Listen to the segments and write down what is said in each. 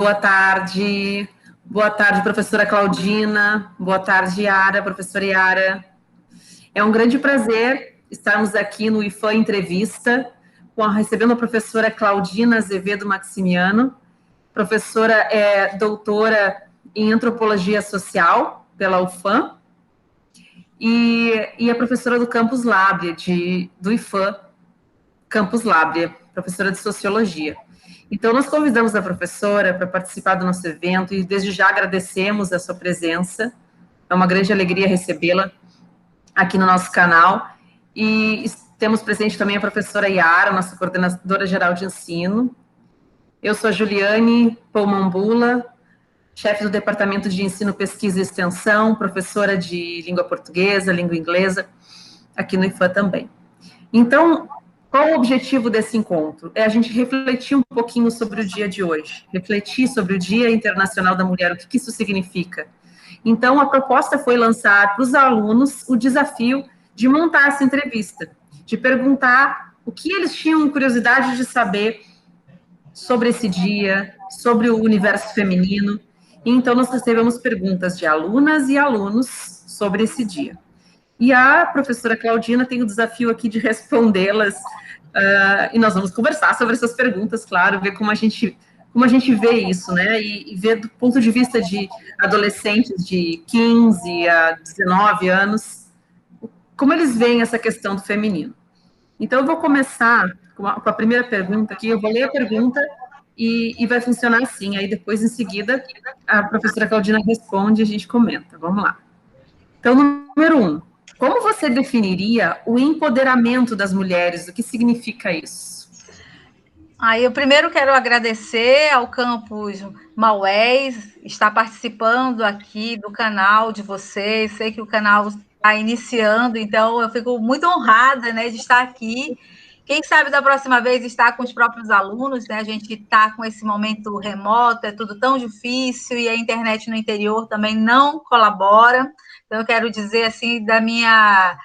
Boa tarde. Boa tarde, professora Claudina. Boa tarde, Yara, professora Yara. É um grande prazer estarmos aqui no IFAM Entrevista, recebendo a professora Claudina Azevedo Maximiano. Professora é doutora em Antropologia Social pela UFAM e é professora do Campus Lábrea, do IFAM Campus Lábrea, professora de Sociologia. Então, nós convidamos a professora para participar do nosso evento e, desde já, agradecemos a sua presença. É uma grande alegria recebê-la aqui no nosso canal. E temos presente também a professora Yara, nossa coordenadora geral de ensino. Eu sou a Juliane Pomambula, chefe do Departamento de Ensino, Pesquisa e Extensão, professora de língua portuguesa, língua inglesa, aqui no IFAM também. Então, qual o objetivo desse encontro? É a gente refletir um pouquinho sobre o dia de hoje, refletir sobre o Dia Internacional da Mulher, o que isso significa. Então, a proposta foi lançar para os alunos o desafio de montar essa entrevista, de perguntar o que eles tinham curiosidade de saber sobre esse dia, sobre o universo feminino. E então, nós recebemos perguntas de alunas e alunos sobre esse dia. E a professora Claudina tem o desafio aqui de respondê-las, e nós vamos conversar sobre essas perguntas, claro, ver como a gente vê isso, né, e ver do ponto de vista de adolescentes de 15 a 19 anos, como eles veem essa questão do feminino. Então, eu vou começar com a primeira pergunta aqui, eu vou ler a pergunta e vai funcionar assim, aí depois, em seguida, a professora Claudina responde e a gente comenta. Vamos lá. Então, número 1, como você definiria o empoderamento das mulheres? O que significa isso? Eu primeiro quero agradecer ao Campus Maués, estar participando aqui do canal de vocês. Sei que o canal está iniciando, então eu fico muito honrada, né, de estar aqui. Quem sabe da próxima vez estar com os próprios alunos, né? A gente está com esse momento remoto, é tudo tão difícil e a internet no interior também não colabora. Então, eu quero dizer assim da minha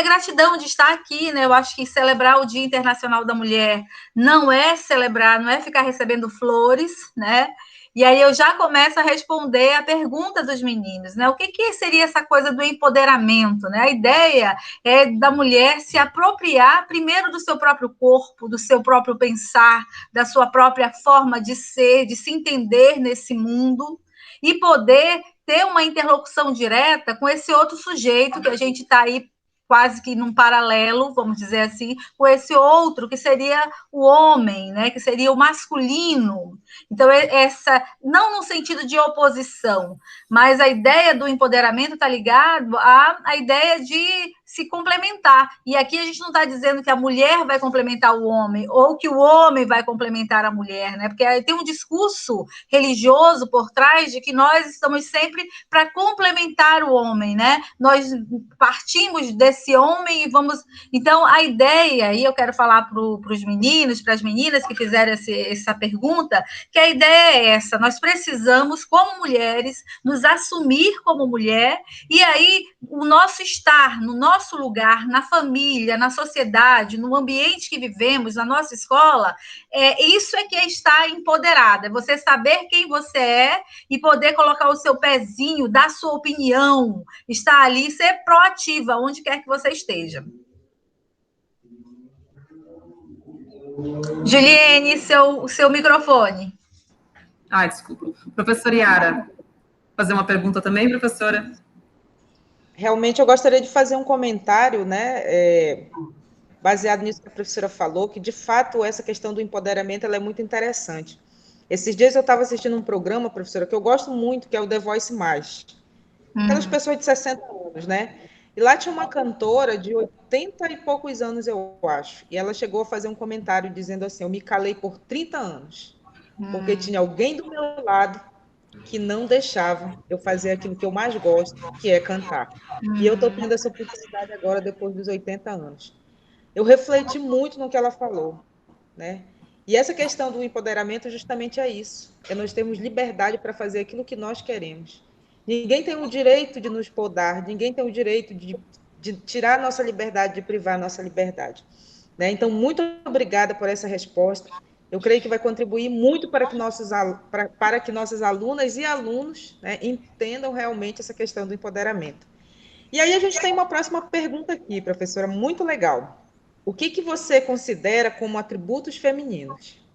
gratidão de estar aqui, né? Eu acho que celebrar o Dia Internacional da Mulher não é celebrar, não é ficar recebendo flores, né? E aí eu já começo a responder a pergunta dos meninos, né? O que seria essa coisa do empoderamento, né? A ideia é da mulher se apropriar primeiro do seu próprio corpo, do seu próprio pensar, da sua própria forma de ser, de se entender nesse mundo e poder ter uma interlocução direta com esse outro sujeito que a gente está aí quase que num paralelo, vamos dizer assim, com esse outro que seria o homem, né, que seria o masculino. Então, não no sentido de oposição, mas a ideia do empoderamento está ligado à ideia de se complementar. E aqui a gente não está dizendo que a mulher vai complementar o homem ou que o homem vai complementar a mulher, né? Porque tem um discurso religioso por trás de que nós estamos sempre para complementar o homem, né? Nós partimos desse homem e vamos... Então, a ideia, e eu quero falar para os meninos, para as meninas que fizeram essa pergunta, que a ideia é essa: nós precisamos, como mulheres, nos assumir como mulher, e aí o nosso estar no nosso lugar, na família, na sociedade, no ambiente que vivemos, na nossa escola, isso é que é estar empoderada, é você saber quem você é e poder colocar o seu pezinho, dar sua opinião, estar ali, ser proativa, onde quer que você esteja. Juliane, seu microfone. Desculpa. Professora Yara, fazer uma pergunta também, professora? Realmente, eu gostaria de fazer um comentário, né, baseado nisso que a professora falou, que, de fato, essa questão do empoderamento ela é muito interessante. Esses dias eu estava assistindo um programa, professora, que eu gosto muito, que é o The Voice Mais. Aquelas pessoas de 60 anos, né? E lá tinha uma cantora de 80 e poucos anos, eu acho. E ela chegou a fazer um comentário dizendo assim: eu me calei por 30 anos, porque tinha alguém do meu lado que não deixava eu fazer aquilo que eu mais gosto, que é cantar. E eu estou tendo essa oportunidade agora, depois dos 80 anos. Eu refleti muito no que ela falou, né? E essa questão do empoderamento justamente é isso. É nós termos liberdade para fazer aquilo que nós queremos. Ninguém tem o direito de nos podar, ninguém tem o direito de tirar a nossa liberdade, de privar a nossa liberdade. Né? Então, muito obrigada por essa resposta. eu creio que vai contribuir muito para que nossas alunas e alunos, né, entendam realmente essa questão do empoderamento. E aí a gente tem uma próxima pergunta aqui, professora, muito legal. O que você considera como atributos femininos?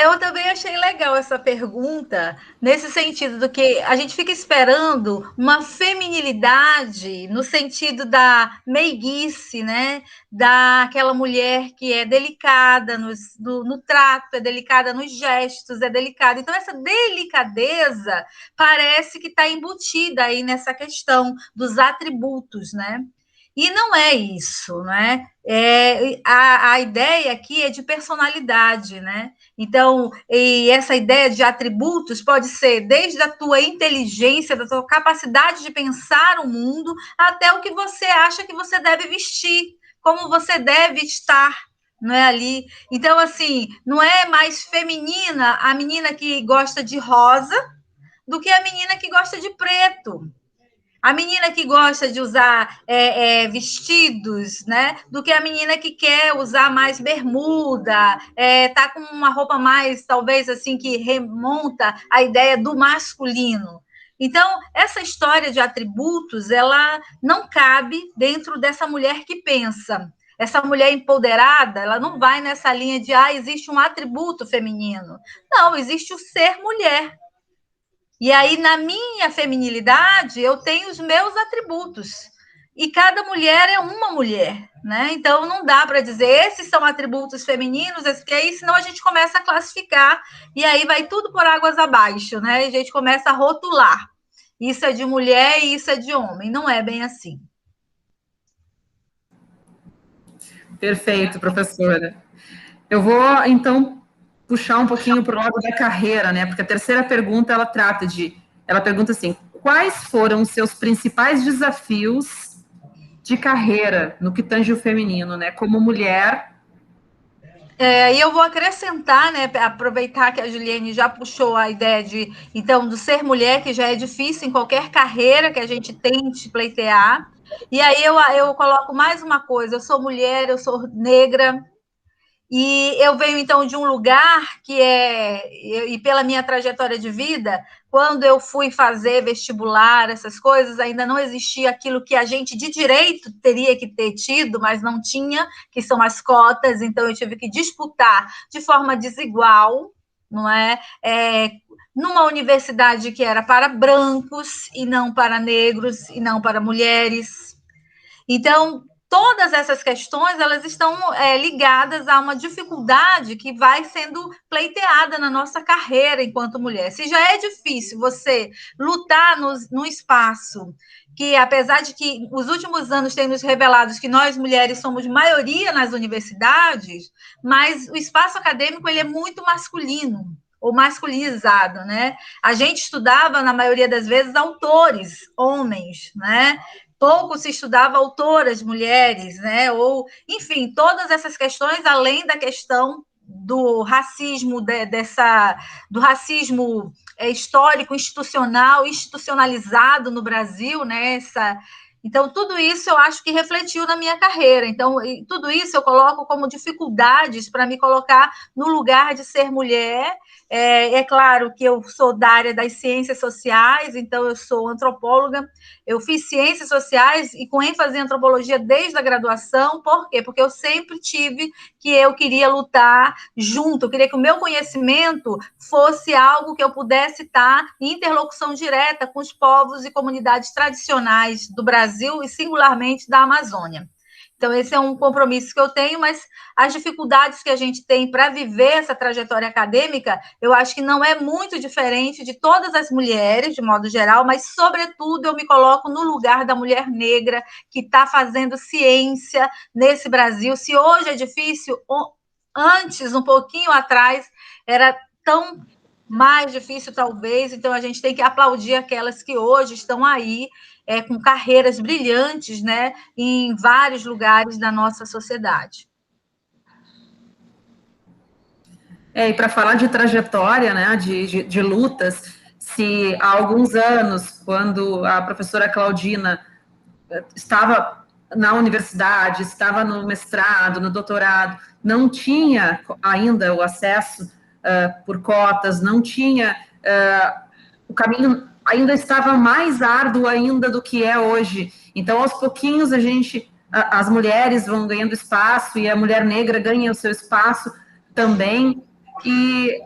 Eu também achei legal essa pergunta, nesse sentido do que a gente fica esperando uma feminilidade no sentido da meiguice, né? Daquela mulher que é delicada no trato, é delicada nos gestos, é delicada. Então, essa delicadeza parece que está embutida aí nessa questão dos atributos, né? E não é isso, né? A ideia aqui é de personalidade, né? Então, e essa ideia de atributos pode ser desde a tua inteligência, da tua capacidade de pensar o mundo, até o que você acha que você deve vestir, como você deve estar, não é ali? Então, assim, não é mais feminina a menina que gosta de rosa do que a menina que gosta de preto. A menina que gosta de usar vestidos, né? Do que a menina que quer usar mais bermuda, tá com uma roupa mais, talvez, assim, que remonta a ideia do masculino. Então, essa história de atributos, ela não cabe dentro dessa mulher que pensa. Essa mulher empoderada, ela não vai nessa linha de, existe um atributo feminino. Não, existe o ser mulher. E aí, na minha feminilidade, eu tenho os meus atributos. E cada mulher é uma mulher, né? Então, não dá para dizer esses são atributos femininos, porque aí, senão a gente começa a classificar, e aí vai tudo por águas abaixo, né? E a gente começa a rotular. Isso é de mulher e isso é de homem. Não é bem assim. Perfeito, professora. Eu vou, então, puxar um pouquinho para o lado da carreira, né? Porque a terceira pergunta, ela pergunta assim, quais foram os seus principais desafios de carreira no que tange o feminino, né? Como mulher. E eu vou acrescentar, né? Aproveitar que a Juliane já puxou a ideia então, do ser mulher, que já é difícil em qualquer carreira que a gente tente pleitear. E aí eu coloco mais uma coisa: eu sou mulher, eu sou negra, e eu venho, então, de um lugar e pela minha trajetória de vida, quando eu fui fazer vestibular, essas coisas, ainda não existia aquilo que a gente de direito teria que ter tido, mas não tinha, que são as cotas, então eu tive que disputar de forma desigual, não é? Numa universidade que era para brancos e não para negros e não para mulheres. Então, todas essas questões, elas estão ligadas a uma dificuldade que vai sendo pleiteada na nossa carreira enquanto mulher. Se já é difícil você lutar no espaço, que apesar de que os últimos anos têm nos revelado que nós mulheres somos maioria nas universidades, mas o espaço acadêmico ele é muito masculino, ou masculinizado, né? A gente estudava, na maioria das vezes, autores, homens, né? Pouco se estudava autoras mulheres, né? Ou, enfim, todas essas questões, além da questão do racismo, do racismo histórico, institucionalizado no Brasil, né? Então, tudo isso eu acho que refletiu na minha carreira. Então, tudo isso eu coloco como dificuldades para me colocar no lugar de ser mulher. É claro que eu sou da área das ciências sociais, então eu sou antropóloga. Eu fiz ciências sociais e com ênfase em antropologia desde a graduação. Por quê? Porque eu sempre tive que eu queria lutar junto, eu queria que o meu conhecimento fosse algo que eu pudesse estar em interlocução direta com os povos e comunidades tradicionais do Brasil e, singularmente, da Amazônia. Então, esse é um compromisso que eu tenho, mas as dificuldades que a gente tem para viver essa trajetória acadêmica, eu acho que não é muito diferente de todas as mulheres, de modo geral, mas, sobretudo, eu me coloco no lugar da mulher negra que está fazendo ciência nesse Brasil. Se hoje é difícil, antes, um pouquinho atrás, era tão mais difícil, talvez. Então, a gente tem que aplaudir aquelas que hoje estão aí, com carreiras brilhantes, né, em vários lugares da nossa sociedade. E para falar de trajetória, né, de lutas, se há alguns anos, quando a professora Claudina estava na universidade, estava no mestrado, no doutorado, não tinha ainda o acesso por cotas, não tinha, o caminho ainda estava mais árduo ainda do que é hoje. Então, aos pouquinhos, as mulheres vão ganhando espaço e a mulher negra ganha o seu espaço também. E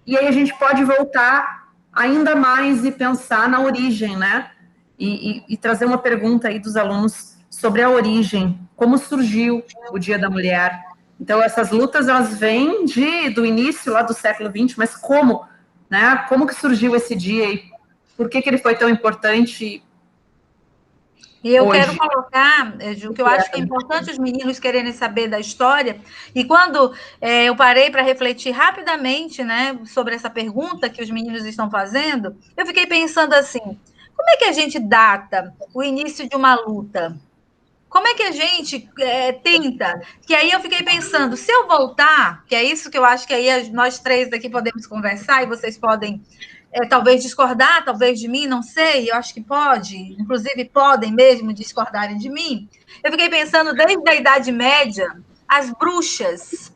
aí a gente pode voltar ainda mais e pensar na origem, né? E trazer uma pergunta aí dos alunos sobre a origem, como surgiu o Dia da Mulher. Então, essas lutas, elas vêm do início lá do século XX, mas como, né? Como que surgiu esse dia e por que ele foi tão importante? E eu hoje? Quero colocar, Ju, que eu acho que é importante os meninos quererem saber da história. E quando eu parei para refletir rapidamente, né, sobre essa pergunta que os meninos estão fazendo, eu fiquei pensando assim: como é que a gente data o início de uma luta? Como é que a gente tenta? Que aí eu fiquei pensando, se eu voltar, que é isso que eu acho que aí nós três aqui podemos conversar e vocês podem talvez discordar, talvez de mim, não sei, eu acho que pode, inclusive podem mesmo discordarem de mim. Eu fiquei pensando, desde a Idade Média, as bruxas.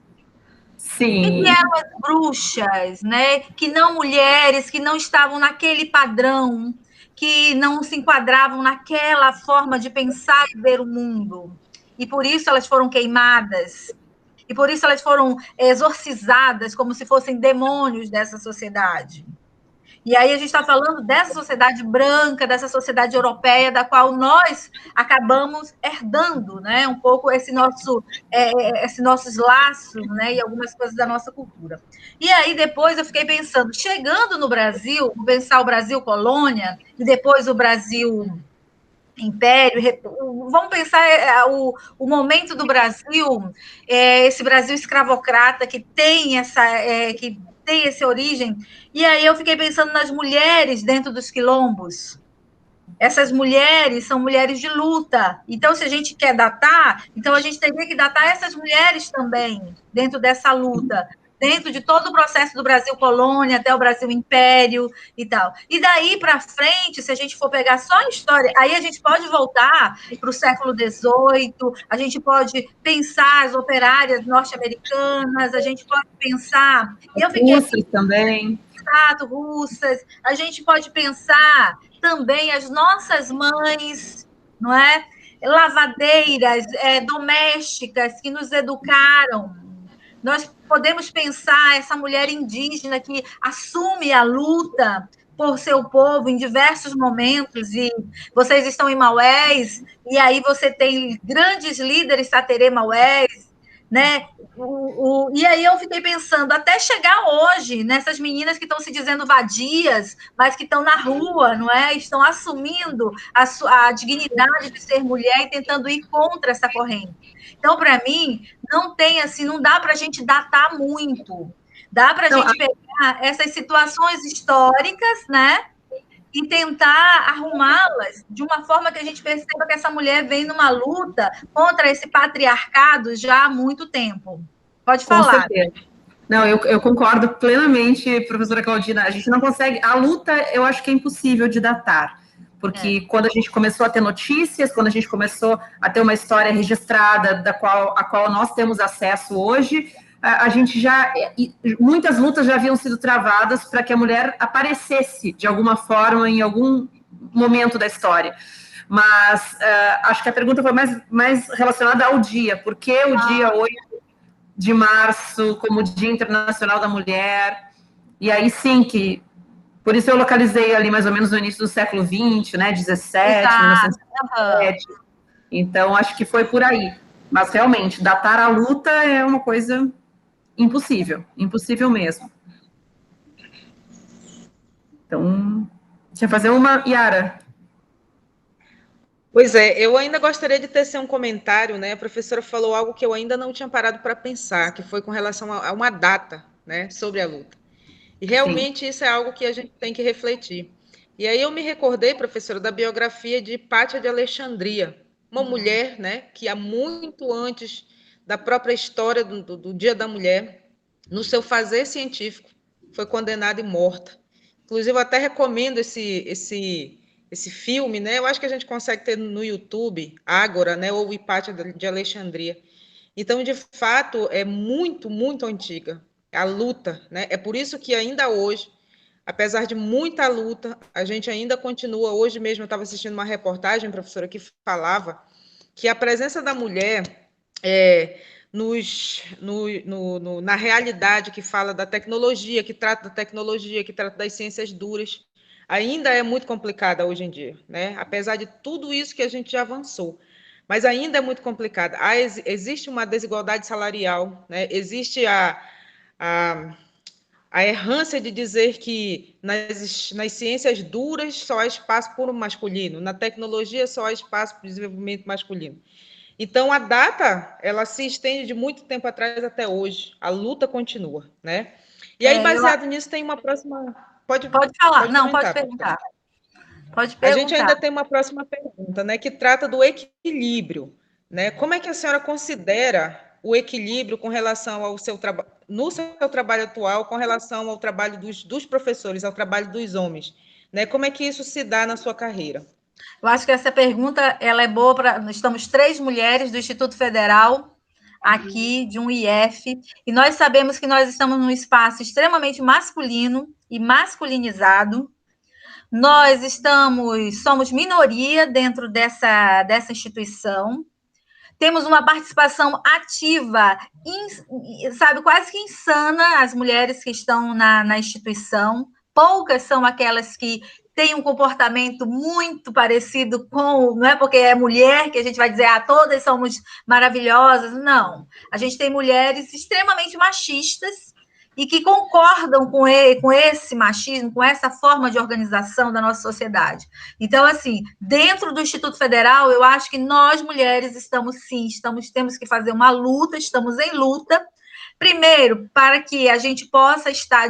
Sim. Que eram as bruxas, né? Que não mulheres, que não estavam naquele padrão, que não se enquadravam naquela forma de pensar e ver o mundo. E por isso elas foram queimadas. E por isso elas foram exorcizadas como se fossem demônios dessa sociedade. E aí a gente está falando dessa sociedade branca, dessa sociedade europeia, da qual nós acabamos herdando, né, um pouco esses nossos laços, né, e algumas coisas da nossa cultura. E aí depois eu fiquei pensando, chegando no Brasil, vou pensar o Brasil colônia, e depois o Brasil império, vamos pensar o momento do Brasil, esse Brasil escravocrata que tem essa origem, e aí eu fiquei pensando nas mulheres dentro dos quilombos. Essas mulheres são mulheres de luta. Então, se a gente quer datar, então a gente teria que datar essas mulheres também dentro dessa luta, dentro de todo o processo do Brasil colônia até o Brasil império e tal. E daí para frente, se a gente for pegar só a história, aí a gente pode voltar para o século XVIII, a gente pode pensar as operárias norte-americanas, a gente pode pensar... Eu fiquei russas também. Exato, russas. A gente pode pensar também as nossas mães, não é? Lavadeiras, domésticas que nos educaram. Nós podemos pensar essa mulher indígena que assume a luta por seu povo em diversos momentos, e vocês estão em Maués, e aí você tem grandes líderes Saterê Maués, né? E aí eu fiquei pensando, até chegar hoje, nessas meninas que estão se dizendo vadias, mas que estão na rua, não é? Estão assumindo a dignidade de ser mulher e tentando ir contra essa corrente. Então, para mim, não tem assim, não dá para a gente datar muito. Dá para a gente pegar essas situações históricas, né? E tentar arrumá-las de uma forma que a gente perceba que essa mulher vem numa luta contra esse patriarcado já há muito tempo. Pode falar. Com certeza. Não, eu concordo plenamente, professora Claudina. A gente não consegue... A luta, eu acho que é impossível de datar. Porque quando a gente começou a ter notícias, quando a gente começou a ter uma história registrada a qual nós temos acesso hoje, a gente já... Muitas lutas já haviam sido travadas para que a mulher aparecesse de alguma forma em algum momento da história. Mas acho que a pergunta foi mais relacionada ao dia. Por que o dia 8 de março como Dia Internacional da Mulher? E aí sim que... Por isso eu localizei ali mais ou menos no início do século XX, né, 17, 1917. Então, acho que foi por aí. Mas, realmente, datar a luta é uma coisa impossível. Impossível mesmo. Então, deixa eu fazer uma... Yara. Pois é, eu ainda gostaria de tecer um comentário, né? A professora falou algo que eu ainda não tinha parado para pensar, que foi com relação a uma data, né, sobre a luta. E realmente isso é algo que a gente tem que refletir. E aí eu me recordei, professora, da biografia de Pátia de Alexandria, uma mulher, né, que há muito antes da própria história do Dia da Mulher, no seu fazer científico, foi condenada e morta. Inclusive, eu até recomendo esse filme, né? Eu acho que a gente consegue ter no YouTube, Ágora, né? Ou Hipátia de Alexandria. Então, de fato, é muito, muito antiga a luta, né? É por isso que ainda hoje, apesar de muita luta, a gente ainda continua. Hoje mesmo eu estava assistindo uma reportagem, professora, que falava que a presença da mulher na realidade que fala da tecnologia, que trata da tecnologia, que trata das ciências duras, ainda é muito complicada hoje em dia, né? Apesar de tudo isso que a gente já avançou, mas ainda é muito complicada. Existe uma desigualdade salarial, né? Existe a errância de dizer que nas ciências duras só há espaço para o masculino, na tecnologia só há espaço para o desenvolvimento masculino. Então, a data, ela se estende de muito tempo atrás até hoje. A luta continua, né? E aí, baseado nisso, tem uma próxima... Pode falar. Não, pode perguntar. Pode perguntar. A gente ainda tem uma próxima pergunta, né, que trata do equilíbrio, né? Como é que a senhora considera o equilíbrio com relação ao seu trabalho, no seu trabalho atual, com relação ao trabalho dos professores, ao trabalho dos homens, né? Como é que isso se dá na sua carreira? Eu acho que essa pergunta ela é boa para... Estamos 3 mulheres do Instituto Federal aqui, de um IF, e nós sabemos que nós estamos num espaço extremamente masculino e masculinizado. Nós somos minoria dentro dessa instituição. Temos uma participação ativa, sabe, quase que insana, as mulheres que estão na instituição. Poucas são aquelas que têm um comportamento muito parecido com... Não é porque é mulher que a gente vai dizer, todas somos maravilhosas. Não. A gente tem mulheres extremamente machistas e que concordam com esse machismo, com essa forma de organização da nossa sociedade. Então, assim, dentro do Instituto Federal, eu acho que nós, mulheres, temos que fazer uma luta, estamos em luta, primeiro, para que a gente possa estar...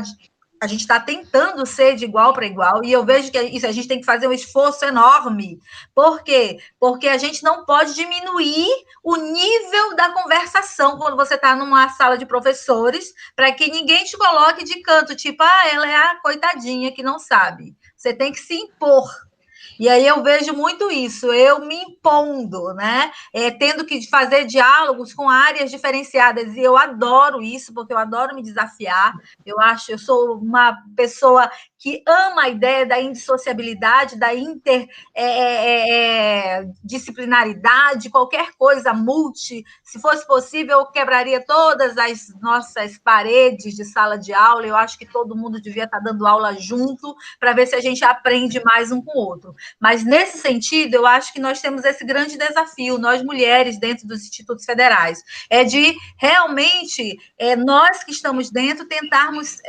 A gente está tentando ser de igual para igual, e eu vejo que isso a gente tem que fazer um esforço enorme. Por quê? Porque a gente não pode diminuir o nível da conversação quando você está numa sala de professores, para que ninguém te coloque de canto, tipo, ela é a coitadinha que não sabe. Você tem que se impor. E aí eu vejo muito isso, eu me impondo, né? Tendo que fazer diálogos com áreas diferenciadas, e eu adoro isso, porque eu adoro me desafiar. Eu sou uma pessoa que ama a ideia da indissociabilidade, da interdisciplinaridade, qualquer coisa se fosse possível, eu quebraria todas as nossas paredes de sala de aula. Eu acho que todo mundo devia estar dando aula junto, para ver se a gente aprende mais um com o outro. Mas, nesse sentido, eu acho que nós temos esse grande desafio, nós mulheres dentro dos institutos federais, de realmente, nós que estamos dentro, tentarmos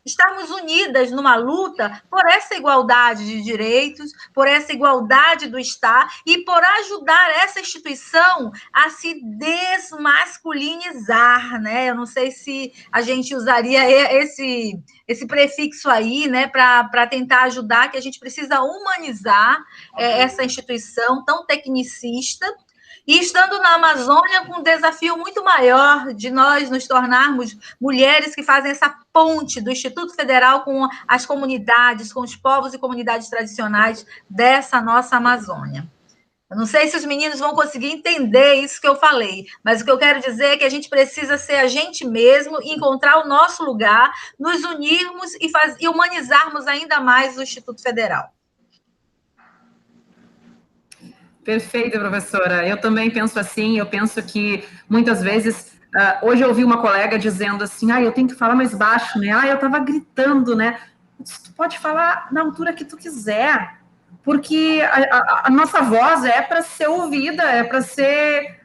estarmos unidas numa luta por essa igualdade de direitos, por essa igualdade do estar e por ajudar essa instituição a se desmasculinizar, né? Eu não sei se a gente usaria esse prefixo aí, né, para tentar ajudar, que a gente precisa humanizar essa instituição tão tecnicista. E estando na Amazônia, com um desafio muito maior de nós nos tornarmos mulheres que fazem essa ponte do Instituto Federal com as comunidades, com os povos e comunidades tradicionais dessa nossa Amazônia. Eu não sei se os meninos vão conseguir entender isso que eu falei, mas o que eu quero dizer é que a gente precisa ser a gente mesmo, encontrar o nosso lugar, nos unirmos e humanizarmos ainda mais o Instituto Federal. Perfeito, professora. Eu também penso assim, eu penso que muitas vezes, hoje eu ouvi uma colega dizendo assim, eu tenho que falar mais baixo, né? Eu estava gritando, né? Tu pode falar na altura que tu quiser, porque a nossa voz é para ser ouvida, é para ser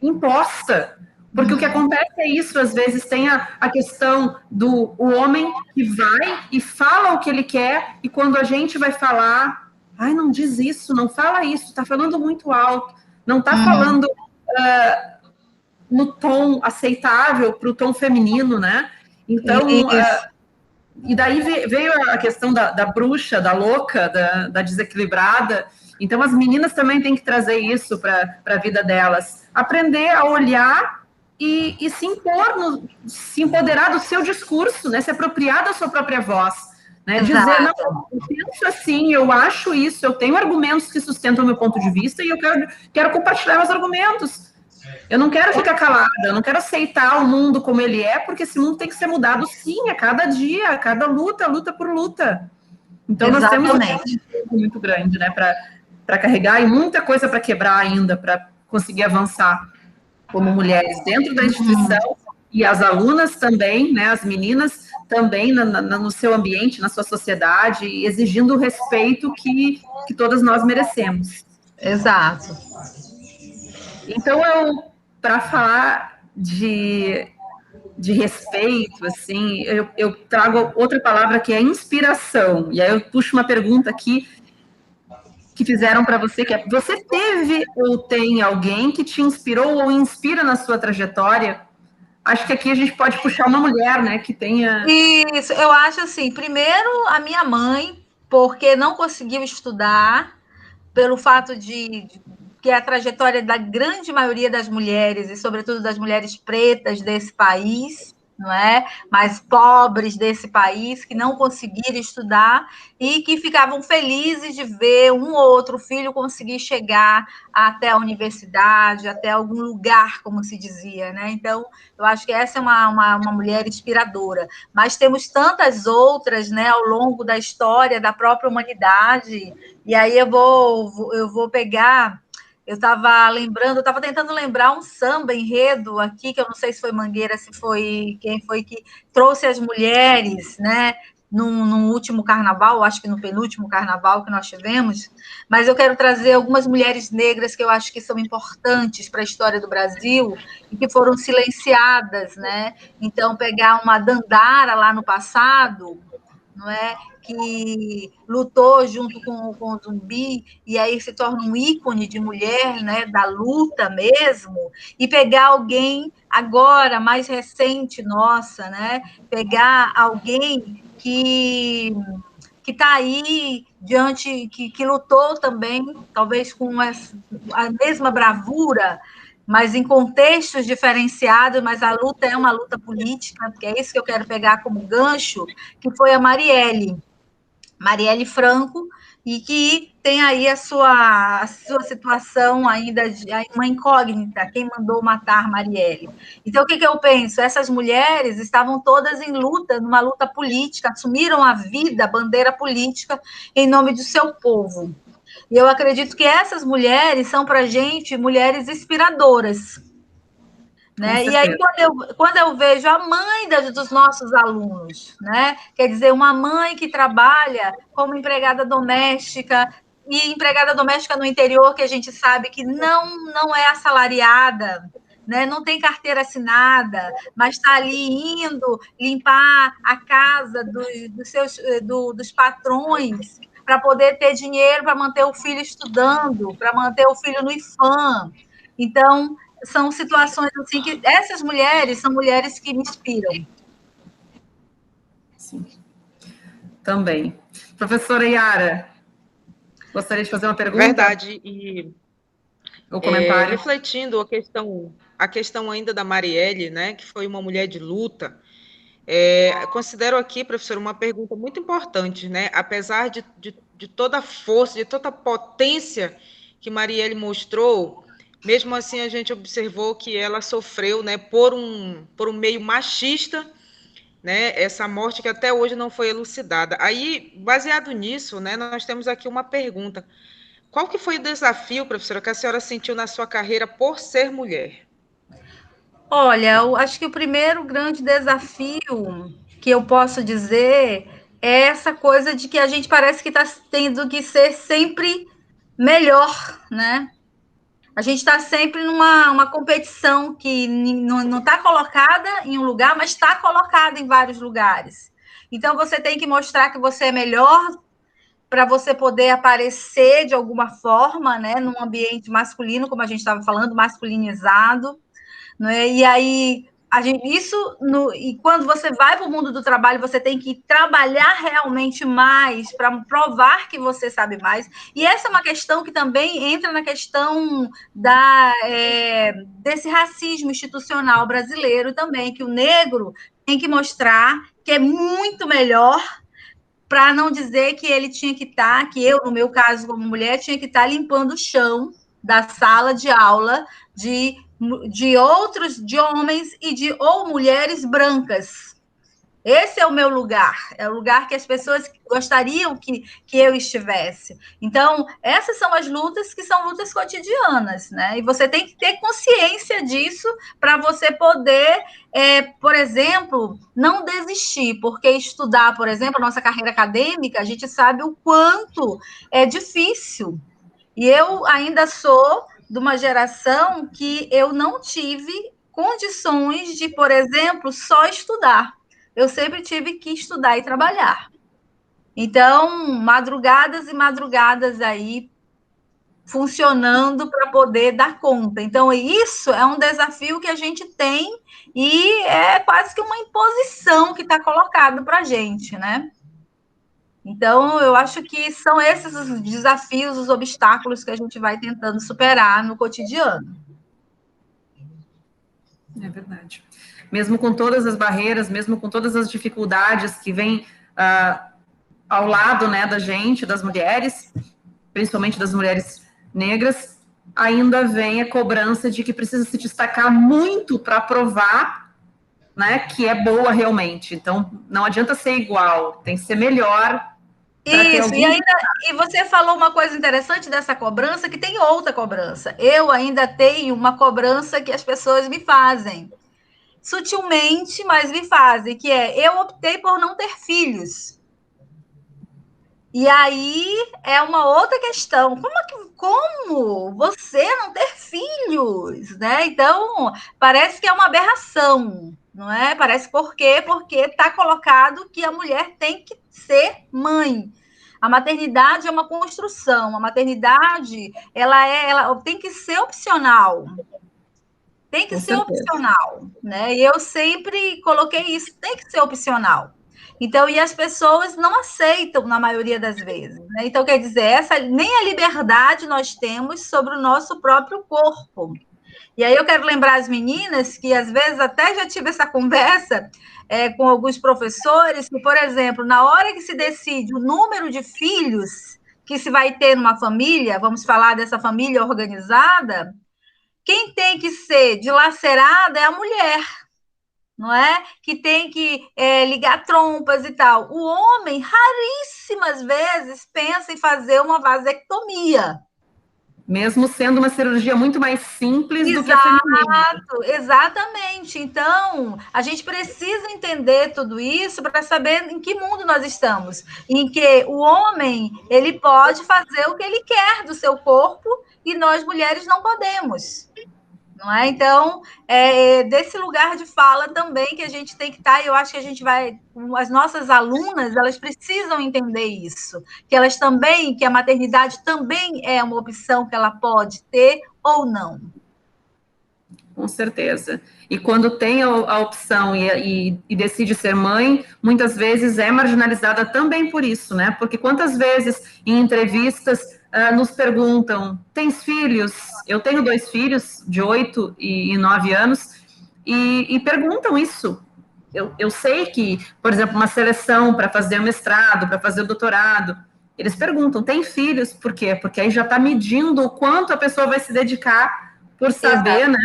imposta. Porque o que acontece é isso, às vezes tem a questão do homem que vai e fala o que ele quer, e quando a gente vai falar... não diz isso, não fala isso, está falando muito alto, não está falando no tom aceitável para o tom feminino, né? Então, e daí veio a questão da bruxa, da louca, da desequilibrada. Então, as meninas também têm que trazer isso para a vida delas. Aprender a olhar e se impor, se empoderar do seu discurso, né? Se apropriar da sua própria voz. né? Dizer, não, eu penso assim, eu acho isso, eu tenho argumentos que sustentam o meu ponto de vista e eu quero compartilhar meus argumentos. Eu não quero ficar calada, eu não quero aceitar o mundo como ele é, porque esse mundo tem que ser mudado, sim, a cada dia, a cada luta, luta por luta. Então, Exatamente. Nós temos um muito grande, né, para carregar e muita coisa para quebrar ainda, para conseguir avançar como mulheres dentro da instituição e as alunas também, né, as meninas também no seu ambiente, na sua sociedade, exigindo o respeito que todas nós merecemos. Exato. Então, para falar de respeito, assim, eu trago outra palavra que é inspiração. E aí eu puxo uma pergunta aqui que fizeram para você, que é: você teve ou tem alguém que te inspirou ou inspira na sua trajetória? Acho que aqui a gente pode puxar uma mulher, né, que tenha... Isso, eu acho assim, primeiro a minha mãe, porque não conseguiu estudar, pelo fato de que a trajetória da grande maioria das mulheres, e sobretudo das mulheres pretas desse país, não é? Mais pobres desse país, que não conseguiram estudar e que ficavam felizes de ver um ou outro filho conseguir chegar até a universidade, até algum lugar, como se dizia, né? Então, eu acho que essa é uma mulher inspiradora. Mas temos tantas outras, né, ao longo da história da própria humanidade. E aí eu vou pegar... Eu estava tentando lembrar um samba enredo aqui, que eu não sei se foi Mangueira, se foi quem foi que trouxe as mulheres, né? No último carnaval, acho que no penúltimo carnaval que nós tivemos, mas eu quero trazer algumas mulheres negras que eu acho que são importantes para a história do Brasil e que foram silenciadas, né? Então, pegar uma Dandara lá no passado, não é? Que lutou junto com o Zumbi, e aí se torna um ícone de mulher, né? Da luta mesmo, e pegar alguém agora, mais recente, nossa, né? Pegar alguém que está aí diante, que lutou também, talvez com a mesma bravura, mas em contextos diferenciados, mas a luta é uma luta política, porque é isso que eu quero pegar como gancho, que foi a Marielle Franco, e que tem aí a sua situação ainda de uma incógnita, quem mandou matar Marielle. Então, o que eu penso? Essas mulheres estavam todas em luta, numa luta política, assumiram a vida, a bandeira política, em nome do seu povo. E eu acredito que essas mulheres são, para a gente, mulheres inspiradoras. Né? E aí, quando eu vejo a mãe dos nossos alunos, né? Quer dizer, uma mãe que trabalha como empregada doméstica, e empregada doméstica no interior, que a gente sabe que não é assalariada, né? Não tem carteira assinada, mas está ali indo limpar a casa dos patrões, para poder ter dinheiro para manter o filho estudando, para manter o filho no IFAM. Então, são situações assim que essas mulheres são mulheres que me inspiram. Sim. Também. Professora Yara, gostaria de fazer uma pergunta? Verdade. E o comentário. Refletindo a questão ainda da Marielle, né, que foi uma mulher de luta, considero aqui, professor, uma pergunta muito importante, né? Apesar de toda a força, de toda a potência que Marielle mostrou, mesmo assim a gente observou que ela sofreu, né, por um meio machista, né, essa morte que até hoje não foi elucidada. Aí, baseado nisso, né, nós temos aqui uma pergunta. Qual que foi o desafio, professora, que a senhora sentiu na sua carreira por ser mulher? Olha, eu acho que o primeiro grande desafio que eu posso dizer é essa coisa de que a gente parece que está tendo que ser sempre melhor, né? A gente está sempre numa competição que não está colocada em um lugar, mas está colocada em vários lugares. Então, você tem que mostrar que você é melhor para você poder aparecer de alguma forma, né, num ambiente masculino, como a gente estava falando, masculinizado. Né? E aí, e quando você vai para o mundo do trabalho, você tem que trabalhar realmente mais para provar que você sabe mais. E essa é uma questão que também entra na questão desse racismo institucional brasileiro também, que o negro tem que mostrar que é muito melhor para não dizer que ele tinha que estar, que eu, no meu caso, como mulher, tinha que estar limpando o chão da sala de aula de homens e ou mulheres brancas. Esse é o meu lugar, é o lugar que as pessoas gostariam que eu estivesse. Então, essas são as lutas que são lutas cotidianas, né? E você tem que ter consciência disso para você poder, por exemplo, não desistir, porque estudar, por exemplo, a nossa carreira acadêmica, a gente sabe o quanto é difícil. E eu ainda sou de uma geração que eu não tive condições de, por exemplo, só estudar. Eu sempre tive que estudar e trabalhar. Então, madrugadas e madrugadas aí funcionando para poder dar conta. Então, isso é um desafio que a gente tem e é quase que uma imposição que está colocado para a gente, né? Então, eu acho que são esses os desafios, os obstáculos que a gente vai tentando superar no cotidiano. É verdade. Mesmo com todas as barreiras, mesmo com todas as dificuldades que vêm ao lado, né, da gente, das mulheres, principalmente das mulheres negras, ainda vem a cobrança de que precisa se destacar muito para provar, né, que é boa realmente. Então, não adianta ser igual, tem que ser melhor. Isso, e você falou uma coisa interessante dessa cobrança, que tem outra cobrança. Eu ainda tenho uma cobrança que as pessoas me fazem. Sutilmente, mas me fazem, que é, eu optei por não ter filhos. E aí é uma outra questão. Como você não ter filhos, né? Então, parece que é uma aberração, não é? Parece porque está colocado que a mulher tem que ser mãe. A maternidade é uma construção. A maternidade, ela tem que ser opcional. Tem que ser opcional, né? E eu sempre coloquei isso, tem que ser opcional. Então, e as pessoas não aceitam na maioria das vezes, né? Então, quer dizer, nem a liberdade nós temos sobre o nosso próprio corpo. E aí eu quero lembrar as meninas que, às vezes, até já tive essa conversa com alguns professores, que, por exemplo, na hora que se decide o número de filhos que se vai ter numa família, vamos falar dessa família organizada, quem tem que ser dilacerada é a mulher, não é? Que tem que ligar trompas e tal. O homem, raríssimas vezes, pensa em fazer uma vasectomia. Mesmo sendo uma cirurgia muito mais simples do que a feminina. Exatamente. Então, a gente precisa entender tudo isso para saber em que mundo nós estamos. Em que o homem, ele pode fazer o que ele quer do seu corpo e nós, mulheres, não podemos. Não é? Então, desse lugar de fala também que a gente tem que estar, e eu acho que a gente vai, as nossas alunas, elas precisam entender isso, que elas também, que a maternidade também é uma opção que ela pode ter ou não. Com certeza. E quando tem a opção e decide ser mãe, muitas vezes é marginalizada também por isso, né? Porque quantas vezes em entrevistas nos perguntam, tens filhos? Eu tenho 2 filhos, de 8 e 9 anos, e perguntam isso. Eu sei que, por exemplo, uma seleção para fazer o mestrado, para fazer o doutorado, eles perguntam, tem filhos? Por quê? Porque aí já está medindo o quanto a pessoa vai se dedicar por saber, né?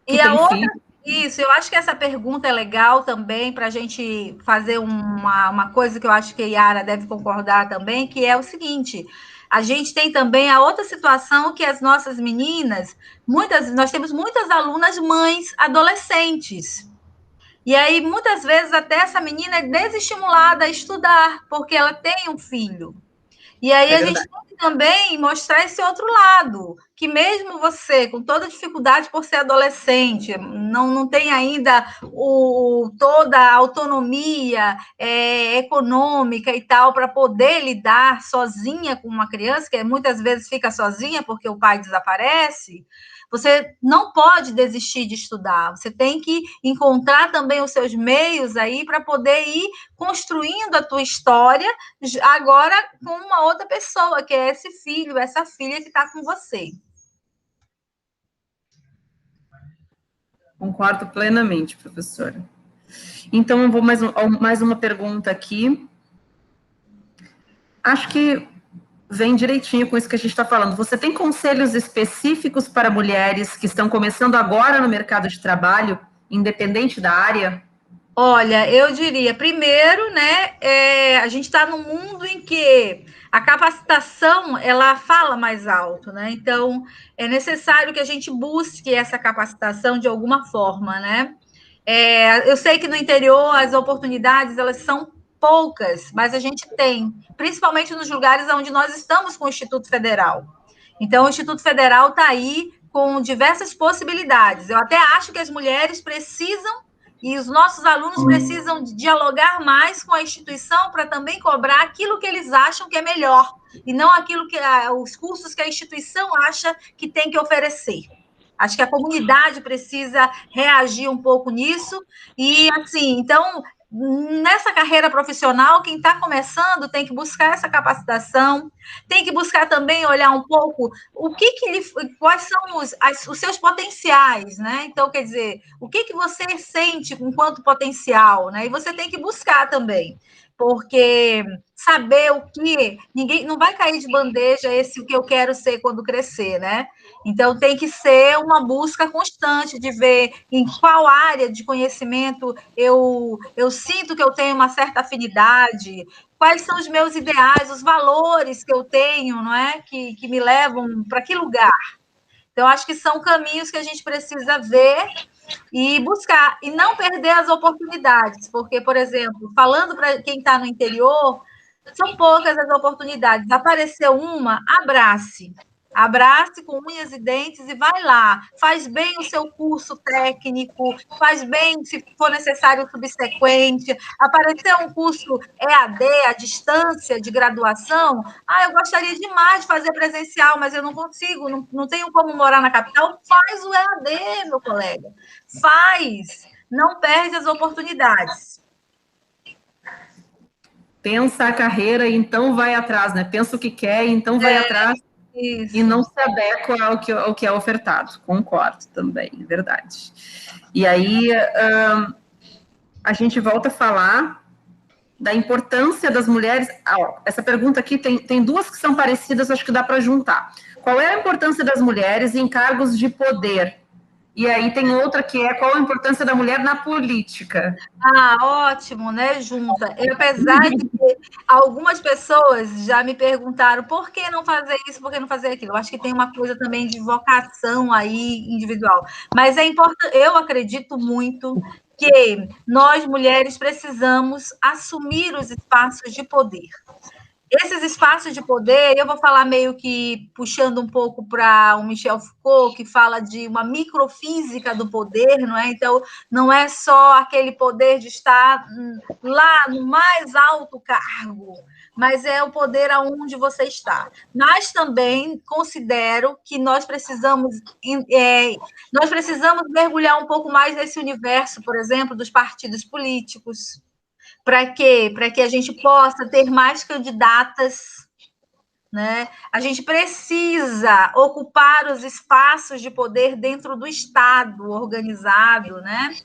E a outra, isso, eu acho que essa pergunta é legal também para a gente fazer uma coisa que eu acho que a Yara deve concordar também, que é o seguinte: a gente tem também a outra situação que as nossas meninas, nós temos muitas alunas mães adolescentes. E aí, muitas vezes, até essa menina é desestimulada a estudar, porque ela tem um filho. E aí a gente tem que também mostrar esse outro lado, que mesmo você, com toda dificuldade por ser adolescente, não tem ainda toda a autonomia econômica e tal para poder lidar sozinha com uma criança, que muitas vezes fica sozinha porque o pai desaparece, você não pode desistir de estudar, você tem que encontrar também os seus meios aí para poder ir construindo a tua história agora com uma outra pessoa, que é esse filho, essa filha que está com você. Concordo plenamente, professora. Então, eu vou mais uma pergunta aqui. Acho que vem direitinho com isso que a gente está falando. Você tem conselhos específicos para mulheres que estão começando agora no mercado de trabalho, independente da área? Olha, eu diria, primeiro, né, a gente está num mundo em que a capacitação, ela fala mais alto, né? Então, é necessário que a gente busque essa capacitação de alguma forma, né? Eu sei que no interior as oportunidades, elas são poucas, mas a gente tem, principalmente nos lugares onde nós estamos com o Instituto Federal. Então, o Instituto Federal está aí com diversas possibilidades. Eu até acho que as mulheres precisam e os nossos alunos precisam dialogar mais com a instituição para também cobrar aquilo que eles acham que é melhor, e não aquilo que os cursos que a instituição acha que tem que oferecer. Acho que a comunidade precisa reagir um pouco nisso, e assim, então, nessa carreira profissional, quem está começando tem que buscar essa capacitação, tem que buscar também olhar um pouco quais são os seus potenciais, né? Então, quer dizer, o que você sente enquanto potencial, né? E você tem que buscar também, porque saber o que ninguém não vai cair de bandeja o que eu quero ser quando crescer, né? Então tem que ser uma busca constante de ver em qual área de conhecimento eu sinto que eu tenho uma certa afinidade, quais são os meus ideais, os valores que eu tenho, não é? Que me levam para que lugar. Então, acho que são caminhos que a gente precisa ver e buscar, e não perder as oportunidades, porque, por exemplo, falando para quem está no interior, são poucas as oportunidades. Apareceu uma, abrace. Abrace com unhas e dentes e vai lá. Faz bem o seu curso técnico, faz bem, se for necessário, o subsequente. Apareceu um curso EAD, à distância, de graduação. Eu gostaria demais de fazer presencial, mas eu não consigo, não tenho como morar na capital. Faz o EAD, meu colega. Faz. Não perde as oportunidades. Pensa a carreira e então vai atrás, né? Pensa o que quer e então vai atrás. Isso. E não se adequa ao que é ofertado. Concordo também, é verdade. E aí, a gente volta a falar da importância das mulheres. Essa pergunta aqui tem duas que são parecidas, acho que dá para juntar. Qual é a importância das mulheres em cargos de poder? E aí tem outra que é qual a importância da mulher na política? Ótimo, né, junta. Apesar de que algumas pessoas já me perguntaram por que não fazer isso, por que não fazer aquilo. Eu acho que tem uma coisa também de vocação aí individual. Mas é importante, eu acredito muito que nós, mulheres, precisamos assumir os espaços de poder. Esses espaços de poder, eu vou falar meio que puxando um pouco para o Michel Foucault, que fala de uma microfísica do poder, não é? Então, não é só aquele poder de estar lá no mais alto cargo, mas é o poder aonde você está. Mas também considero que nós precisamos mergulhar um pouco mais nesse universo, por exemplo, dos partidos políticos. Para quê? Para que a gente possa ter mais candidatas, né? A gente precisa ocupar os espaços de poder dentro do Estado organizado, né?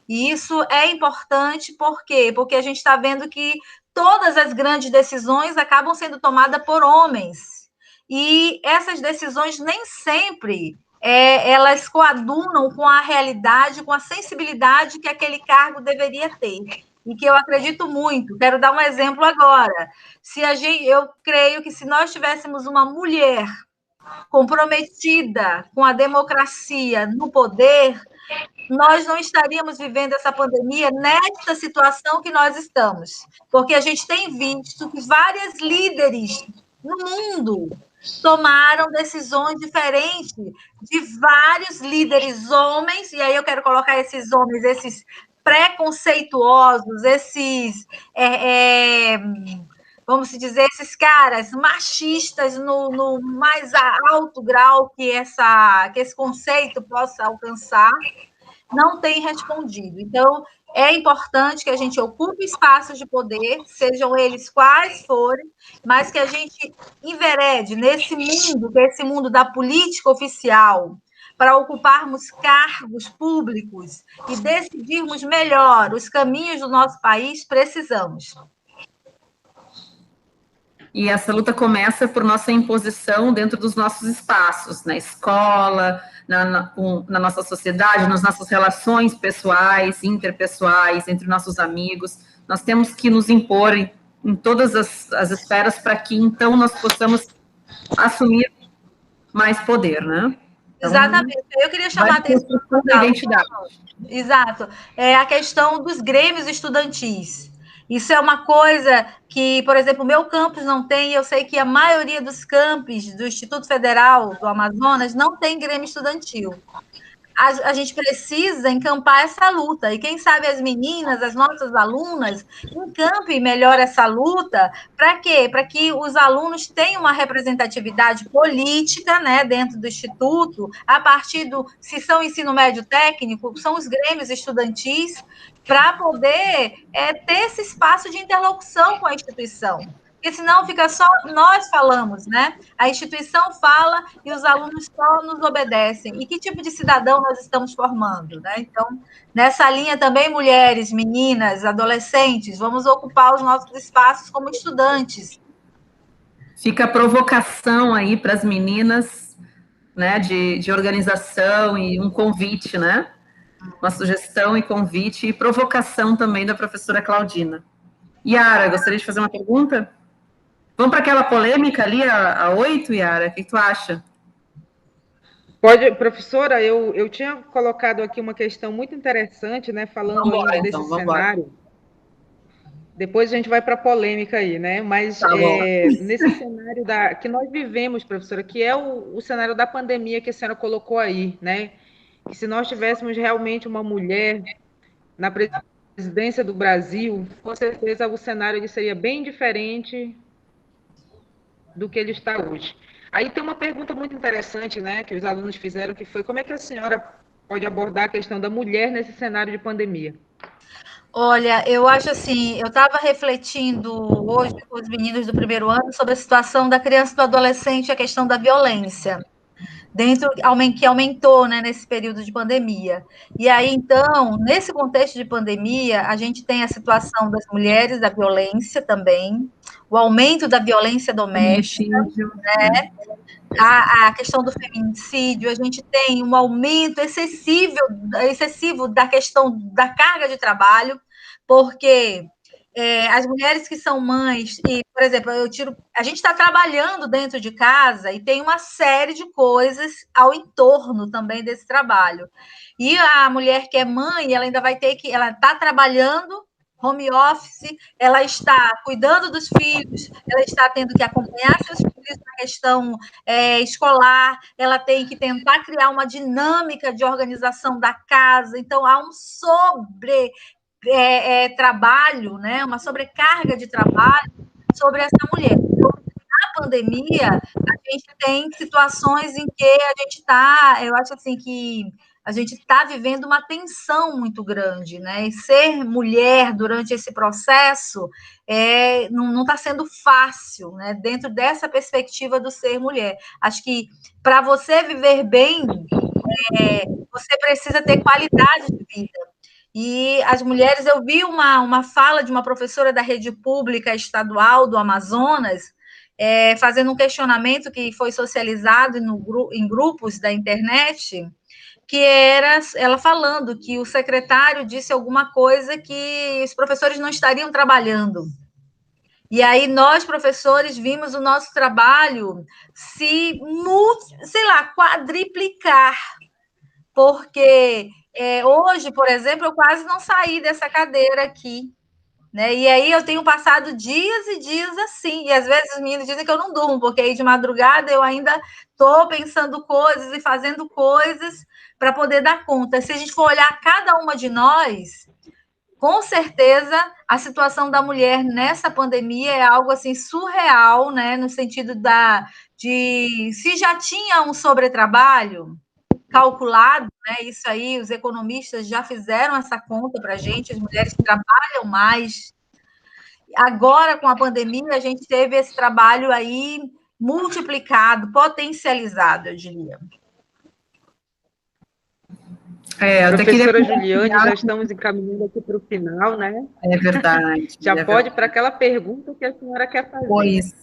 E isso é importante, por quê? Porque a gente está vendo que todas as grandes decisões acabam sendo tomadas por homens. E essas decisões nem sempre elas coadunam com a realidade, com a sensibilidade que aquele cargo deveria ter. E que eu acredito muito. Quero dar um exemplo agora. Eu creio que se nós tivéssemos uma mulher comprometida com a democracia no poder, nós não estaríamos vivendo essa pandemia nesta situação que nós estamos. Porque a gente tem visto que várias líderes no mundo tomaram decisões diferentes de vários líderes homens, e aí eu quero colocar esses homens, esses preconceituosos, esses, vamos dizer, esses caras machistas no mais alto grau que esse conceito possa alcançar, não tem respondido. Então, é importante que a gente ocupe espaços de poder, sejam eles quais forem, mas que a gente enverede nesse mundo, que é esse mundo da política oficial, para ocuparmos cargos públicos e decidirmos melhor os caminhos do nosso país, precisamos. E essa luta começa por nossa imposição dentro dos nossos espaços, na escola, na nossa sociedade, nas nossas relações pessoais, interpessoais, entre nossos amigos. Nós temos que nos impor em todas as esferas para que, então, nós possamos assumir mais poder, né? Então, exatamente. Eu queria chamar a atenção da identidade. Exato. É a questão dos grêmios estudantis. Isso é uma coisa que, por exemplo, o meu campus não tem, e eu sei que a maioria dos campos do Instituto Federal do Amazonas não tem grêmio estudantil. A gente precisa encampar essa luta. E quem sabe as meninas, as nossas alunas, encampem melhor essa luta. Para quê? Para que os alunos tenham uma representatividade política, né, dentro do Instituto, a partir se são ensino médio técnico, são os grêmios estudantis, para poder ter esse espaço de interlocução com a instituição. Porque senão fica só nós falamos, né? A instituição fala e os alunos só nos obedecem. E que tipo de cidadão nós estamos formando, né? Então, nessa linha também, mulheres, meninas, adolescentes, vamos ocupar os nossos espaços como estudantes. Fica a provocação aí para as meninas, né, de organização e um convite, né? Uma sugestão e convite e provocação também da professora Claudina. Yara, gostaria de fazer uma pergunta? Vamos para aquela polêmica ali, a 8, Yara? O que tu acha? Pode, professora, eu tinha colocado aqui uma questão muito interessante, né? Falando ainda desse cenário. Depois a gente vai para a polêmica aí, né? Mas nesse cenário que nós vivemos, professora, que é o cenário da pandemia que a senhora colocou aí, né? Que se nós tivéssemos realmente uma mulher na presidência do Brasil, com certeza o cenário ele seria bem diferente do que ele está hoje. Aí tem uma pergunta muito interessante, né, que os alunos fizeram, que foi como é que a senhora pode abordar a questão da mulher nesse cenário de pandemia? Olha, eu acho assim, eu estava refletindo hoje com os meninos do primeiro ano sobre a situação da criança e do adolescente, a questão da violência, que aumentou, né, nesse período de pandemia. E aí, então, nesse contexto de pandemia, a gente tem a situação das mulheres, da violência também, o aumento da violência doméstica, né? A questão do feminicídio, a gente tem um aumento excessivo da questão da carga de trabalho, porque as mulheres que são mães, e, por exemplo, a gente está trabalhando dentro de casa e tem uma série de coisas ao entorno também desse trabalho. E a mulher que é mãe, ela ainda vai ter ela está trabalhando home office, ela está cuidando dos filhos, ela está tendo que acompanhar seus filhos na questão escolar, ela tem que tentar criar uma dinâmica de organização da casa, então há um trabalho, né, uma sobrecarga de trabalho sobre essa mulher. Então, na pandemia, a gente tem situações em que a gente está, eu acho assim que a gente está vivendo uma tensão muito grande, né? E ser mulher durante esse processo não está sendo fácil, né? Dentro dessa perspectiva do ser mulher. Acho que para você viver bem, você precisa ter qualidade de vida. E as mulheres, eu vi uma fala de uma professora da rede pública estadual do Amazonas, fazendo um questionamento que foi socializado em grupos da internet, que era ela falando que o secretário disse alguma coisa que os professores não estariam trabalhando. E aí nós, professores, vimos o nosso trabalho se, sei lá, quadriplicar, porque hoje, por exemplo, eu quase não saí dessa cadeira aqui, né? E aí eu tenho passado dias e dias assim, e às vezes os meninos dizem que eu não durmo, porque aí de madrugada eu ainda estou pensando coisas e fazendo coisas para poder dar conta. Se a gente for olhar cada uma de nós, com certeza a situação da mulher nessa pandemia é algo assim surreal, né? No sentido de se já tinha um sobretrabalho calculado, né? Isso aí, os economistas já fizeram essa conta para a gente, as mulheres trabalham mais. Agora, com a pandemia, a gente teve esse trabalho aí multiplicado, potencializado, eu diria. Professora Juliane, já estamos encaminhando aqui para o final, né? É verdade. Já pode para aquela pergunta que a senhora quer fazer. Pois.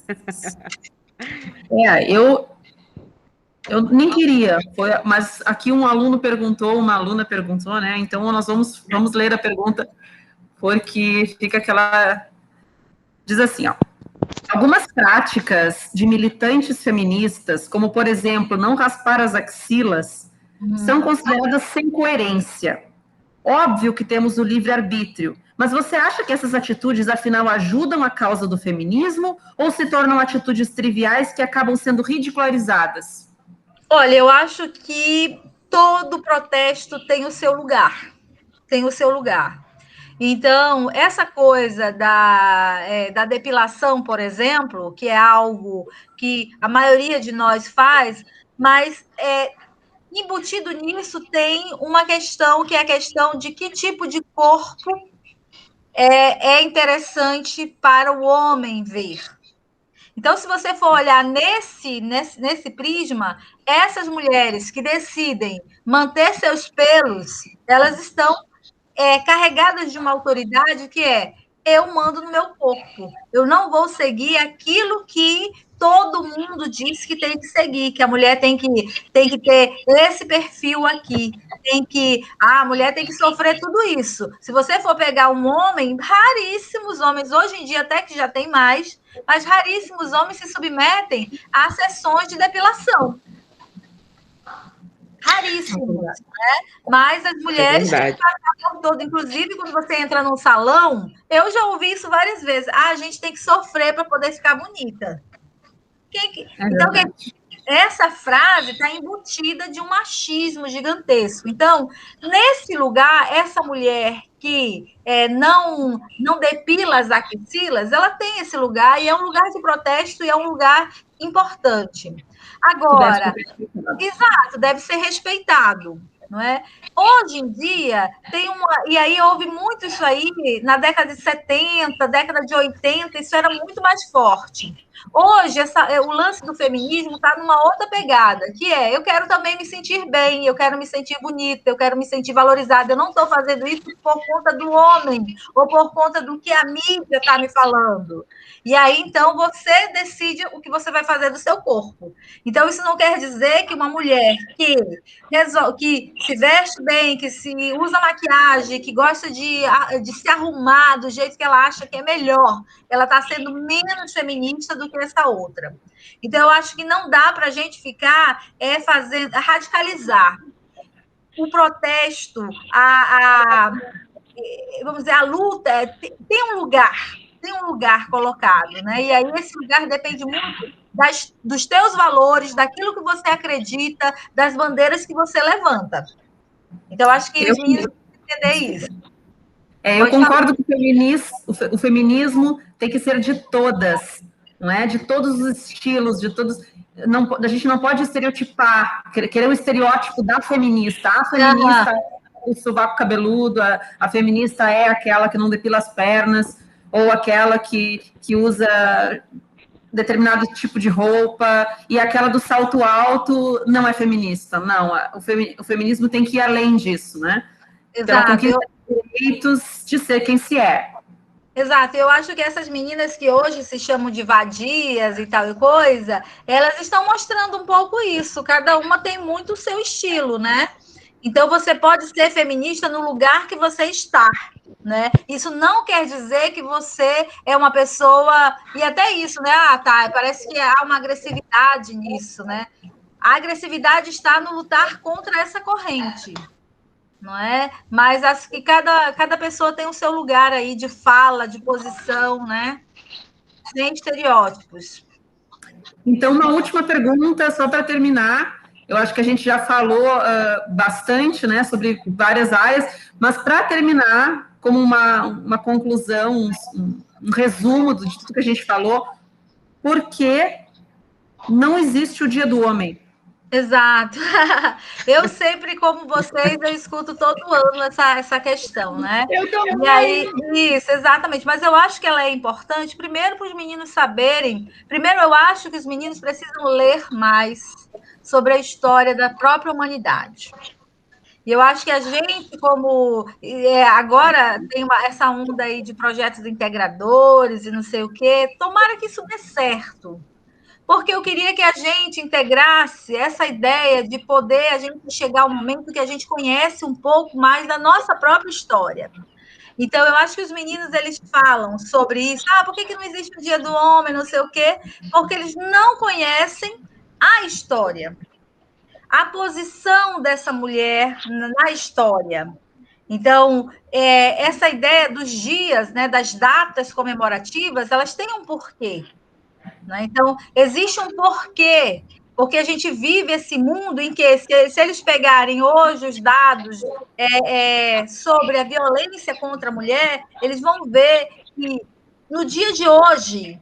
Eu nem queria, mas aqui uma aluna perguntou, né? Então nós vamos ler a pergunta, porque fica aquela. Diz assim, ó. Algumas práticas de militantes feministas, como, por exemplo, não raspar as axilas, são consideradas sem coerência. Óbvio que temos o livre-arbítrio, mas você acha que essas atitudes, afinal, ajudam a causa do feminismo ou se tornam atitudes triviais que acabam sendo ridicularizadas? Olha, eu acho que todo protesto tem o seu lugar. Tem o seu lugar. Então, essa coisa da depilação, por exemplo, que é algo que a maioria de nós faz, mas embutido nisso tem uma questão, que é a questão de que tipo de corpo é interessante para o homem ver. Então, se você for olhar nesse prisma, essas mulheres que decidem manter seus pelos, elas estão carregadas de uma autoridade que eu mando no meu corpo. Eu não vou seguir aquilo que todo mundo diz que tem que seguir, que a mulher tem que ter esse perfil aqui, a mulher tem que sofrer tudo isso. Se você for pegar um homem, raríssimos homens, hoje em dia até que já tem mais, mas raríssimos homens se submetem a sessões de depilação. Raríssimos, né? Mas as mulheres têm que passar o tempo todo, inclusive quando você entra num salão, eu já ouvi isso várias vezes. A gente tem que sofrer para poder ficar bonita. Então, essa frase está embutida de um machismo gigantesco. Então, nesse lugar, essa mulher que não depila as axilas, ela tem esse lugar, e é um lugar de protesto, e é um lugar importante. Agora, exato, deve ser respeitado, não é? Hoje em dia, e aí houve muito isso aí, na década de 70, década de 80, isso era muito mais forte. Hoje, o lance do feminismo está numa outra pegada, que eu quero também me sentir bem, eu quero me sentir bonita, eu quero me sentir valorizada, eu não estou fazendo isso por conta do homem, ou por conta do que a mídia está me falando. E aí, então, você decide o que você vai fazer do seu corpo. Então, isso não quer dizer que uma mulher que se veste bem, que se usa maquiagem, que gosta de se arrumar do jeito que ela acha que é melhor, ela está sendo menos feminista do que essa outra. Então, eu acho que não dá para a gente ficar radicalizar. O protesto, vamos dizer, a luta tem um lugar colocado, né? E aí esse lugar depende muito dos teus valores, daquilo que você acredita, das bandeiras que você levanta. Então, acho que os meninos têm que entender isso. Eu concordo que o feminismo tem que ser de todas, não é? De todos os estilos, de todos. A gente não pode estereotipar, querer o estereótipo da feminista. A feminista é o sovaco cabeludo, a feminista é aquela que não depila as pernas, ou aquela que usa determinado tipo de roupa, e aquela do salto alto não é feminista. Não, o feminismo tem que ir além disso, né? Pela conquista de direitos de ser quem se é. Exato, eu acho que essas meninas que hoje se chamam de vadias e tal e coisa, elas estão mostrando um pouco isso, cada uma tem muito o seu estilo, né? Então, você pode ser feminista no lugar que você está, né? Isso não quer dizer que você é uma pessoa... E até isso, né? Parece que há uma agressividade nisso, né? A agressividade está no lutar contra essa corrente, não é? Mas acho que cada pessoa tem o seu lugar aí de fala, de posição, né? Sem estereótipos. Então, uma última pergunta, só para terminar. Eu acho que a gente já falou bastante, né, sobre várias áreas, mas para terminar, como uma conclusão, um resumo de tudo que a gente falou, por que não existe o Dia do Homem? Exato. Eu sempre, como vocês, eu escuto todo ano essa questão, né? Eu também. E aí, isso, exatamente. Mas eu acho que ela é importante, primeiro, para os meninos saberem. Primeiro, eu acho que os meninos precisam ler mais sobre a história da própria humanidade. E eu acho que a gente, como agora tem essa onda aí de projetos integradores e não sei o quê, tomara que isso dê certo. Porque eu queria que a gente integrasse essa ideia de poder a gente chegar ao momento que a gente conhece um pouco mais da nossa própria história. Então, eu acho que os meninos, eles falam sobre isso. Ah, por que não existe o Dia do Homem, não sei o quê? Porque eles não conhecem a história, a posição dessa mulher na história. Então, essa ideia dos dias, né, das datas comemorativas, elas têm um porquê. Né? Então, existe um porquê, porque a gente vive esse mundo em que, se eles pegarem hoje os dados sobre a violência contra a mulher, eles vão ver que, no dia de hoje,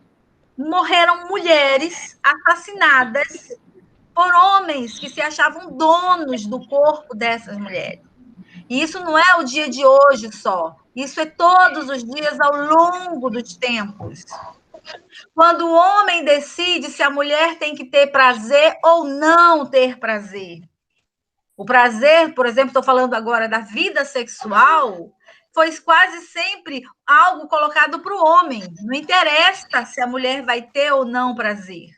morreram mulheres assassinadas por homens que se achavam donos do corpo dessas mulheres. E isso não é o dia de hoje só, isso é todos os dias ao longo dos tempos. Quando o homem decide se a mulher tem que ter prazer ou não ter prazer. O prazer, por exemplo, estou falando agora da vida sexual, foi quase sempre algo colocado para o homem. Não interessa se a mulher vai ter ou não prazer.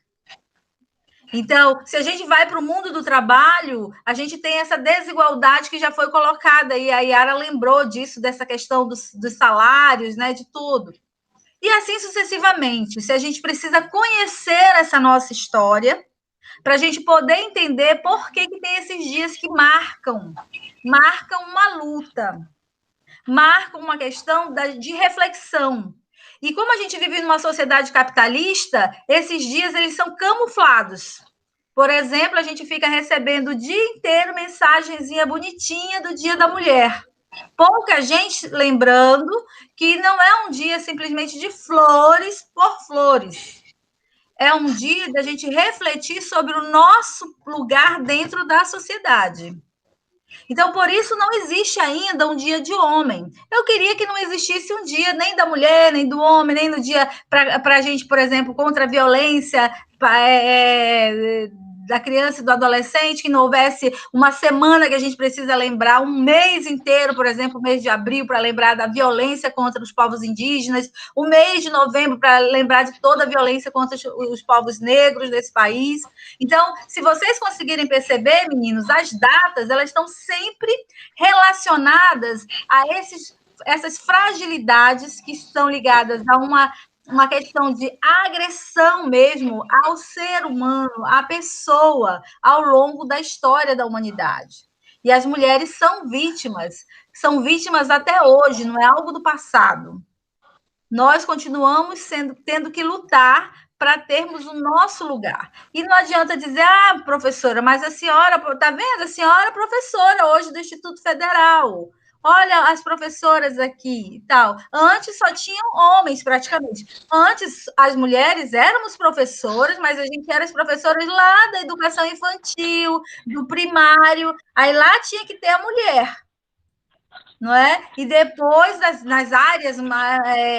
Então, se a gente vai para o mundo do trabalho, a gente tem essa desigualdade que já foi colocada, e a Yara lembrou disso, dessa questão dos salários, né, de tudo. E assim sucessivamente. Se a gente precisa conhecer essa nossa história para a gente poder entender por que tem esses dias que marcam uma luta, marcam uma questão de reflexão. E como a gente vive numa sociedade capitalista, esses dias eles são camuflados. Por exemplo, a gente fica recebendo o dia inteiro mensagenzinha bonitinha do Dia da Mulher. Pouca gente lembrando que não é um dia simplesmente de flores por flores. É um dia da gente refletir sobre o nosso lugar dentro da sociedade. Então, por isso, não existe ainda um dia de homem. Eu queria que não existisse um dia nem da mulher, nem do homem, nem no dia para a gente, por exemplo, contra a violência da criança e do adolescente, que não houvesse uma semana que a gente precisa lembrar, um mês inteiro, por exemplo, o mês de abril, para lembrar da violência contra os povos indígenas, o mês de novembro para lembrar de toda a violência contra os povos negros desse país. Então, se vocês conseguirem perceber, meninos, as datas, elas estão sempre relacionadas a essas fragilidades que estão ligadas a uma questão de agressão mesmo ao ser humano, à pessoa, ao longo da história da humanidade. E as mulheres são vítimas até hoje, não é algo do passado. Nós continuamos tendo que lutar para termos o nosso lugar. E não adianta dizer, professora, mas a senhora, está vendo? A senhora é professora hoje do Instituto Federal. Olha as professoras aqui e tal. Antes só tinham homens, praticamente. Antes, as mulheres éramos professoras, mas a gente era as professoras lá da educação infantil, do primário. Aí lá tinha que ter a mulher. Não é? E depois, nas áreas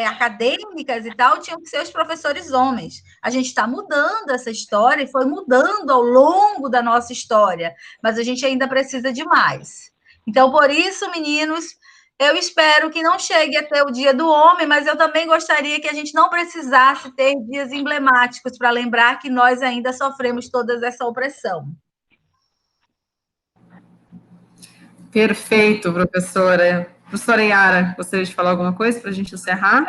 acadêmicas e tal, tinham que ser os professores homens. A gente está mudando essa história e foi mudando ao longo da nossa história, mas a gente ainda precisa de mais. Então, por isso, meninos, eu espero que não chegue até o Dia do Homem, mas eu também gostaria que a gente não precisasse ter dias emblemáticos para lembrar que nós ainda sofremos toda essa opressão. Perfeito, professora. Professora Yara, gostaria de falar alguma coisa para a gente encerrar?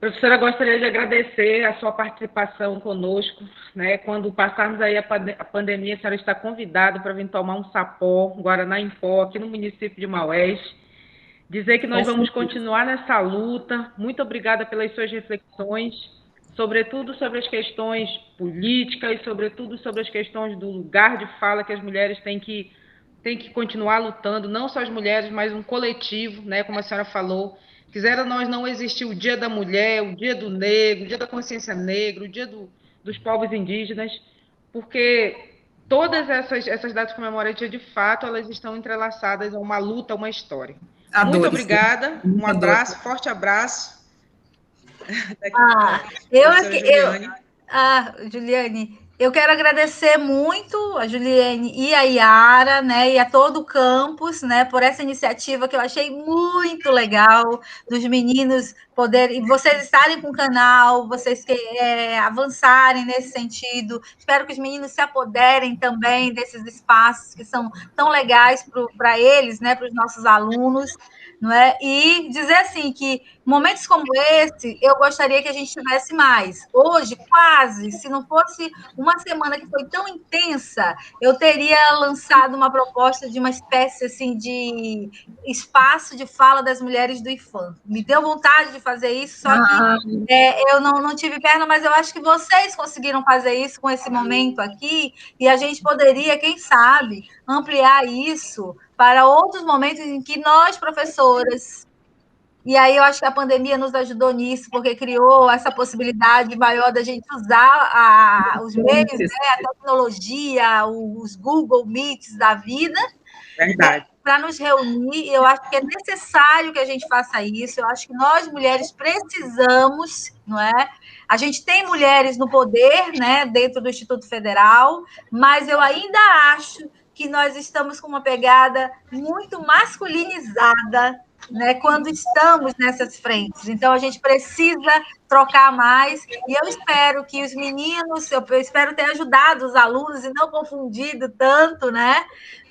Professora, gostaria de agradecer a sua participação conosco, né? Quando passarmos aí a pandemia, a senhora está convidada para vir tomar um sapó, um Guaraná em pó, aqui no município de Maués. Dizer que nós vamos continuar nessa luta. Muito obrigada pelas suas reflexões, sobretudo sobre as questões políticas, sobretudo sobre as questões do lugar de fala que as mulheres têm que continuar lutando, não só as mulheres, mas um coletivo, né? Como a senhora falou. Quiseram nós não existir o Dia da Mulher, o Dia do Negro, o Dia da Consciência Negra, o Dia dos povos indígenas, porque todas essas datas comemorativas, de fato, elas estão entrelaçadas a uma luta, a uma história. Muito obrigada, um abraço, forte abraço. Juliane, Eu quero agradecer muito a Juliane e a Yara, né, e a todo o campus, né, por essa iniciativa que eu achei muito legal, dos meninos poderem, vocês estarem com o canal, vocês avançarem nesse sentido. Espero que os meninos se apoderem também desses espaços que são tão legais para eles, né, para os nossos alunos, não é? E dizer assim que momentos como esse, eu gostaria que a gente tivesse mais. Hoje, quase, se não fosse uma semana que foi tão intensa, eu teria lançado uma proposta de uma espécie assim de espaço de fala das mulheres do IFAM. Me deu vontade de fazer isso, só que eu não tive perna, mas eu acho que vocês conseguiram fazer isso com esse momento aqui, e a gente poderia, quem sabe, ampliar isso para outros momentos em que nós, professoras, e aí eu acho que a pandemia nos ajudou nisso, porque criou essa possibilidade maior da gente usar os meios, né, a tecnologia, os Google Meets da vida, Verdade. para nos reunir. Eu acho que é necessário que a gente faça isso. Eu acho que nós, mulheres, precisamos, não é? A gente tem mulheres no poder, né, dentro do Instituto Federal, mas eu ainda acho que nós estamos com uma pegada muito masculinizada, né, quando estamos nessas frentes. Então, a gente precisa trocar mais, e eu espero que os meninos, eu espero ter ajudado os alunos e não confundido tanto, né,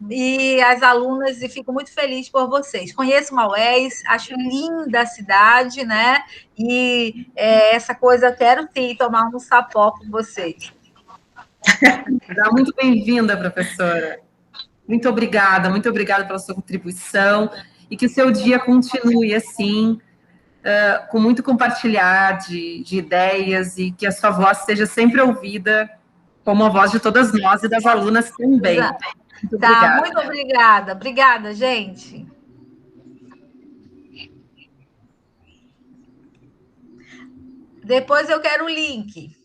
e as alunas, e fico muito feliz por vocês. Conheço Maués, acho linda a cidade, né, e essa coisa, quero sim tomar um sapó com vocês. Muito bem-vinda, professora. Muito obrigada pela sua contribuição e que o seu dia continue assim, com muito compartilhar de ideias e que a sua voz seja sempre ouvida como a voz de todas nós e das alunas também. Exato. Muito obrigada. Muito obrigada. Obrigada, gente. Depois eu quero o link.